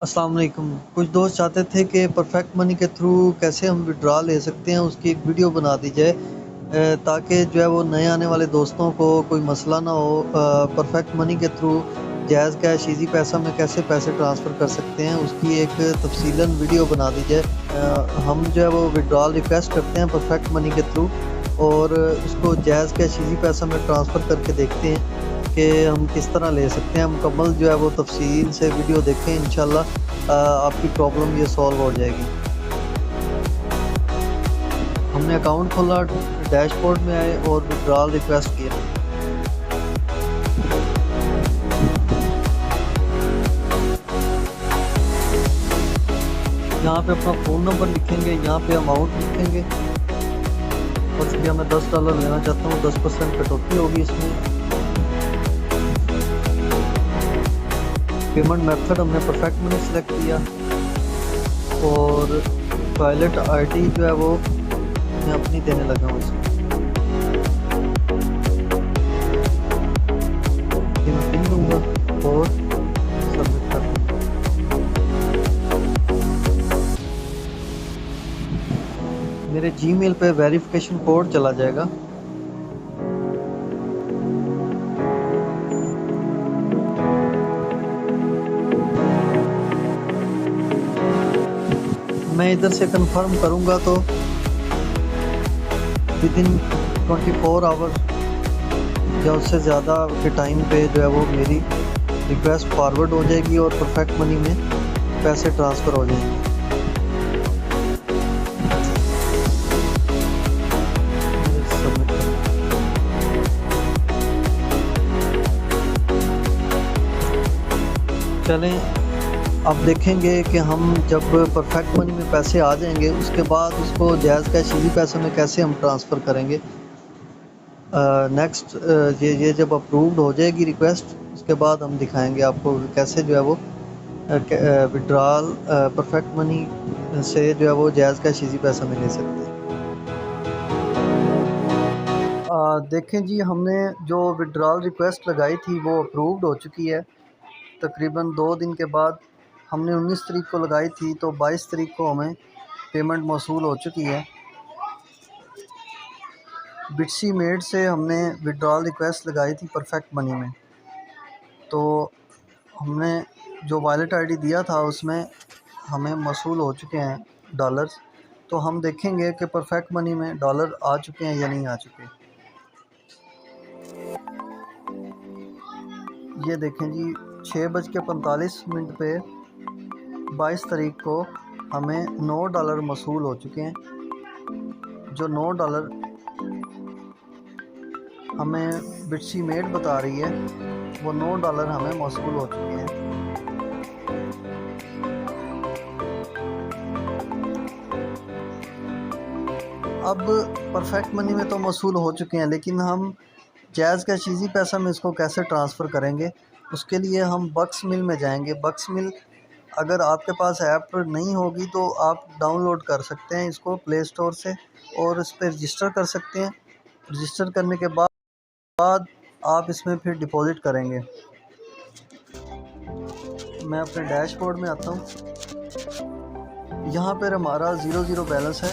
अस्सलाम वालेकुम। कुछ दोस्त चाहते थे कि परफेक्ट मनी के थ्रू कैसे हम विड्रॉ ले सकते हैं, उसकी एक वीडियो बना दी जाए ताकि जो है वो नए आने वाले दोस्तों को कोई मसला ना हो। परफेक्ट मनी के थ्रू जैज़ कैश ईज़ी पैसा में कैसे पैसे ट्रांसफ़र कर सकते हैं, उसकी एक तफ़सीलन वीडियो बना दी जाए। हम जो है वो विड्रॉल रिक्वेस्ट करते हैं परफेक्ट मनी के थ्रू और उसको जैज़ कैश ईज़ी पैसा में ट्रांसफ़र करके देखते हैं कि हम किस तरह ले सकते हैं। मुकम्मल जो है वो तफ़सील से वीडियो देखें, इंशाल्लाह आपकी प्रॉब्लम ये सॉल्व हो जाएगी। हमने अकाउंट खोला, डैशबोर्ड में आए और विड्रॉल रिक्वेस्ट किया। यहाँ पे अपना फ़ोन नंबर लिखेंगे, यहाँ पे अमाउंट लिखेंगे और चूँकि मैं $10 लेना चाहता हूँ, 10% कटौती होगी इसमें। पेमेंट मेथड हमने परफेक्ट मनी सेलेक्ट किया और वॉलेट आईडी जो है वो मैं अपनी देने लगा हूँ इसमें। ये मैं पिन दूंगा और सबमिट कर दूंगा। मेरे जीमेल पे वेरिफिकेशन कोड चला जाएगा। मैं इधर से कंफर्म करूंगा तो विदिन 24 आवर या उससे ज़्यादा के टाइम पे जो है वो मेरी रिक्वेस्ट फॉरवर्ड हो जाएगी और परफेक्ट मनी में पैसे ट्रांसफ़र हो जाएंगे। सबमिट कर चलें, अब देखेंगे कि हम जब परफेक्ट मनी में पैसे आ जाएंगे उसके बाद उसको जैज़ कैश ईज़ी पैसे में कैसे हम ट्रांसफ़र करेंगे। नेक्स्ट ये जब अप्रूव्ड हो जाएगी रिक्वेस्ट, उसके बाद हम दिखाएंगे आपको कैसे जो है वो विड्रॉल परफेक्ट मनी से जो है वो जायज़ कैश ईज़ी पैसा में ले सकते हैं। देखें जी, हमने जो विड्रॉल रिक्वेस्ट लगाई थी वो अप्रूव्ड हो चुकी है। तकरीबन 2 दिन के बाद हमने 19 तारीख को लगाई थी तो 22 तारीख को हमें पेमेंट मौसूल हो चुकी है। बिट्सी मेड से हमने विड्रॉल रिक्वेस्ट लगाई थी परफेक्ट मनी में, तो हमने जो वॉलेट आईडी दिया था उसमें हमें मौसूल हो चुके हैं डॉलर्स। तो हम देखेंगे कि परफेक्ट मनी में डॉलर आ चुके हैं या नहीं आ चुके। ये देखें जी, 6:45 पे 22 तारीख को हमें $9 मौसूल हो चुके हैं। जो $9 हमें बिट्सी मेड बता रही है वो $9 हमें मौसूल हो चुके हैं। अब परफेक्ट मनी में तो मौसूल हो चुके हैं, लेकिन हम जैज़ कैश ईज़ी पैसा में इसको कैसे ट्रांसफ़र करेंगे, उसके लिए हम बक्स मिल में जाएंगे। बक्स मिल अगर आपके पास ऐप नहीं होगी तो आप डाउनलोड कर सकते हैं इसको प्ले स्टोर से और इस पर रजिस्टर कर सकते हैं। रजिस्टर करने के बाद आप इसमें फिर डिपॉज़िट करेंगे। मैं अपने डैशबोर्ड में आता हूँ, यहाँ पर हमारा 0 बैलेंस है।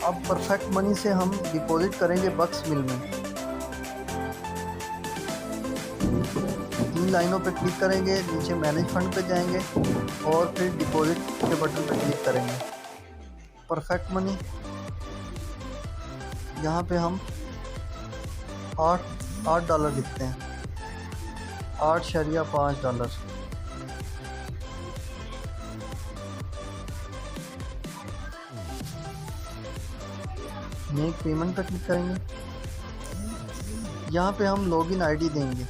अब परफेक्ट मनी से हम डिपॉज़िट करेंगे बक्स मिल में। 3 लाइनों पे क्लिक करेंगे, नीचे मैनेज फंड पे जाएंगे और फिर डिपॉज़िट के बटन पे क्लिक करेंगे। परफेक्ट मनी यहाँ पे हम $8 लिखते हैं, $8.5। मेक पेमेंट पर क्लिक करेंगे। यहाँ पे हम लॉगिन आईडी देंगे।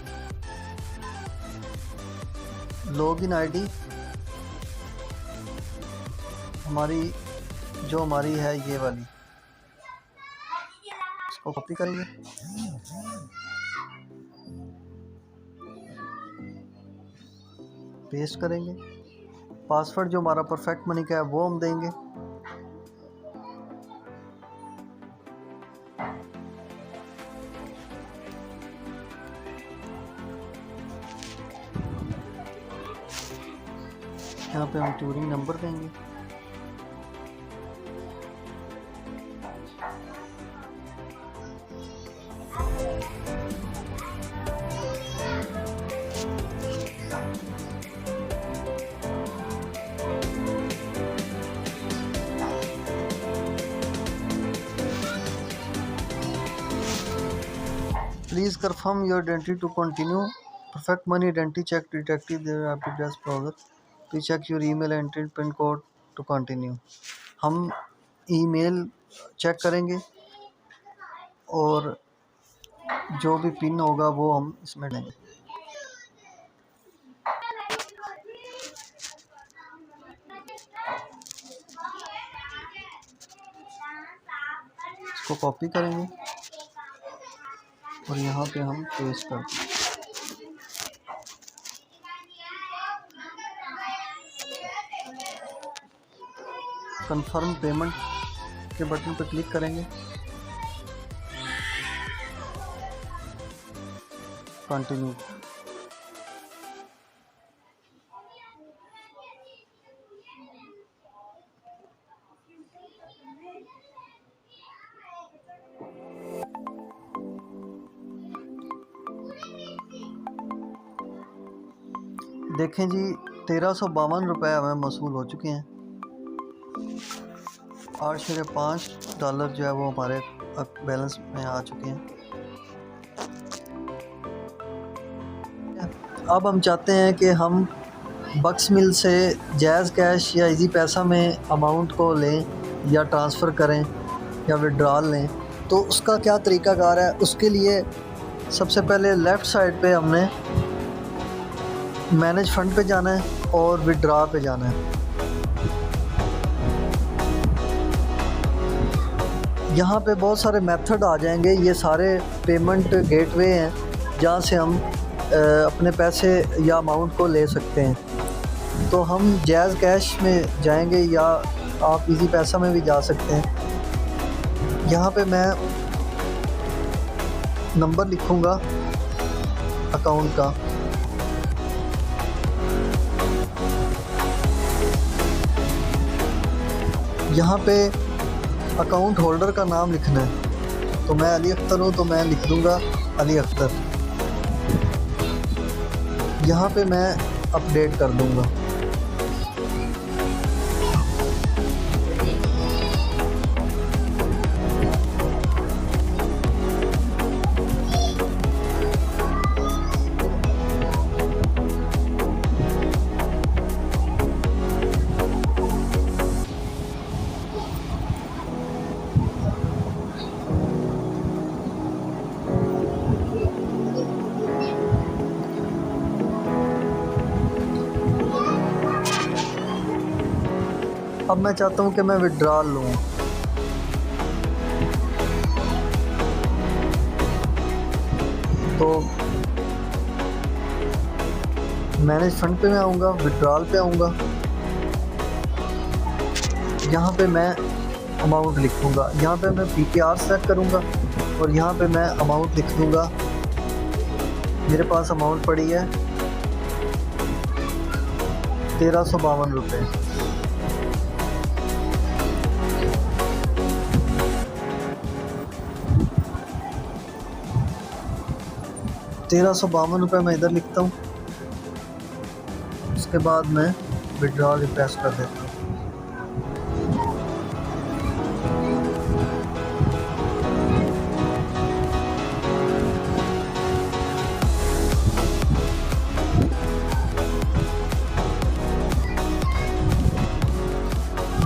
लॉगिन आईडी हमारी है ये वाली, इसको कॉपी करेंगे, पेस्ट करेंगे। पासवर्ड जो हमारा परफेक्ट मनी का है वो हम देंगे। यहाँ पे हम ट्यूरिंग नंबर देंगे। Please confirm your identity to continue. Perfect Money identity check detected. There are address browser. Please check your email and enter pin code to continue. हम ईमेल चेक करेंगे और जो भी पिन होगा वो हम इसमें देंगे। इसको कॉपी करेंगे और यहाँ पे हम पेस्ट कर देंगे। कंफर्म पेमेंट के बटन पर क्लिक करेंगे। कंटिन्यू। देखें जी 1352 रुपये हमें मसूल हो चुके हैं। $8.5 जो है वो हमारे बैलेंस में आ चुके हैं। अब हम चाहते हैं कि हम बक्स मिल से जैज़ कैश या इजी पैसा में अमाउंट को लें या ट्रांसफ़र करें या विड्रॉल लें, तो उसका क्या तरीक़ाकार है। उसके लिए सबसे पहले लेफ़्ट साइड पे हमने मैनेज फ़ंड पे जाना है और विड्रॉ पे जाना है। यहाँ पे बहुत सारे मेथड आ जाएंगे। ये सारे पेमेंट गेटवे हैं जहाँ से हम अपने पैसे या अमाउंट को ले सकते हैं। तो हम जैज़ कैश में जाएंगे या आप इजी पैसा में भी जा सकते हैं। यहाँ पे मैं नंबर लिखूँगा अकाउंट का। यहाँ पे अकाउंट होल्डर का नाम लिखना है। तो मैं अली अख्तर हूँ तो मैं लिख दूँगा अली अख्तर। यहाँ पे मैं अपडेट कर दूँगा। अब मैं चाहता हूँ कि मैं विड्रॉल लूँ। तो मैनेज फंड पे मैं आऊँगा, विड्रॉल पे आऊँगा। यहाँ पे मैं अमाउंट लिखूँगा। यहाँ पे मैं PTR सेलेक्ट करूँगा और यहाँ पे मैं अमाउंट लिख दूँगा। मेरे पास अमाउंट पड़ी है 1352 रुपये। 1352 रुपये मैं इधर लिखता हूँ। उसके बाद मैं विड्रॉ रिप्रेस कर देता हूँ।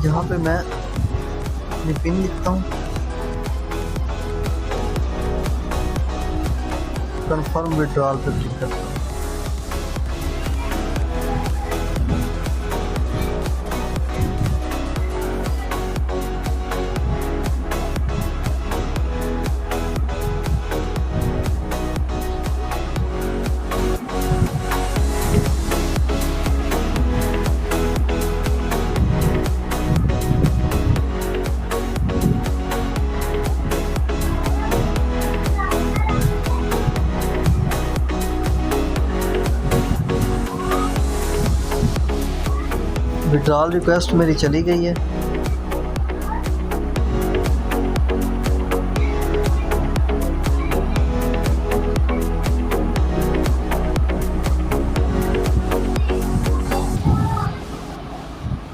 यहाँ पे मैं अपनी पिन लिखता हूँ। कंफर्म विड्रॉल पे क्लिक करता हूँ। विड्रॉल रिक्वेस्ट मेरी चली गई है।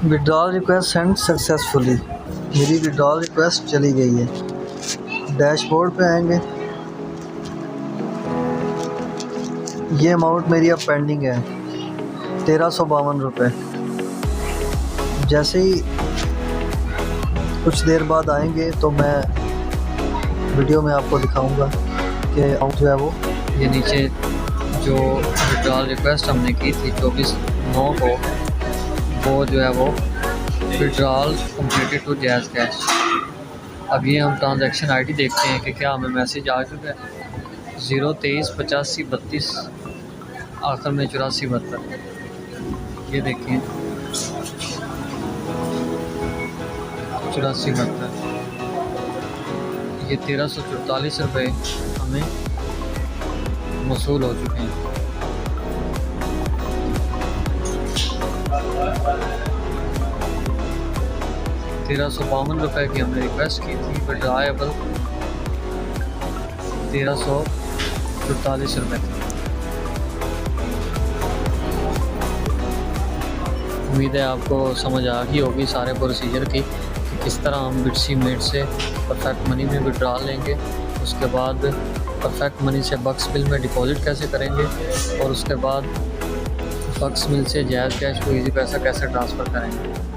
विड्रॉल रिक्वेस्ट सेंड सक्सेसफुली, मेरी विड्रॉल रिक्वेस्ट चली गई है। डैशबोर्ड पे आएंगे, ये अमाउंट मेरी अब पेंडिंग है 1352 रुपये। जैसे ही कुछ देर बाद आएंगे तो मैं वीडियो में आपको दिखाऊंगा कि अमाउंट जो है वो ये नीचे जो विड्रॉल रिक्वेस्ट हमने की थी 24/9 को, वो जो है वो withdrawal completed to JazzCash. अब ये हम ट्रांजैक्शन आईडी देखते हैं कि क्या हमें मैसेज आ चुका है। 0238532 आखिर में 8472, ये देखिए 8472, ये 1344 रुपये हमें मौसूल हो चुके हैं। ₹1352 की हमने रिक्वेस्ट की थी, विड्रॉएबल 1344 रुपये थी। उम्मीद है आपको समझ आ गई होगी सारे प्रोसीजर की कि किस तरह हम बिट्सी मेट से परफेक्ट मनी में विड्रॉल लेंगे, उसके बाद परफेक्ट मनी से बक्स मिल में डिपॉजिट कैसे करेंगे, और उसके बाद बक्स मिल से जैज़ कैश को इजी पैसा कैसे ट्रांसफ़र करेंगे।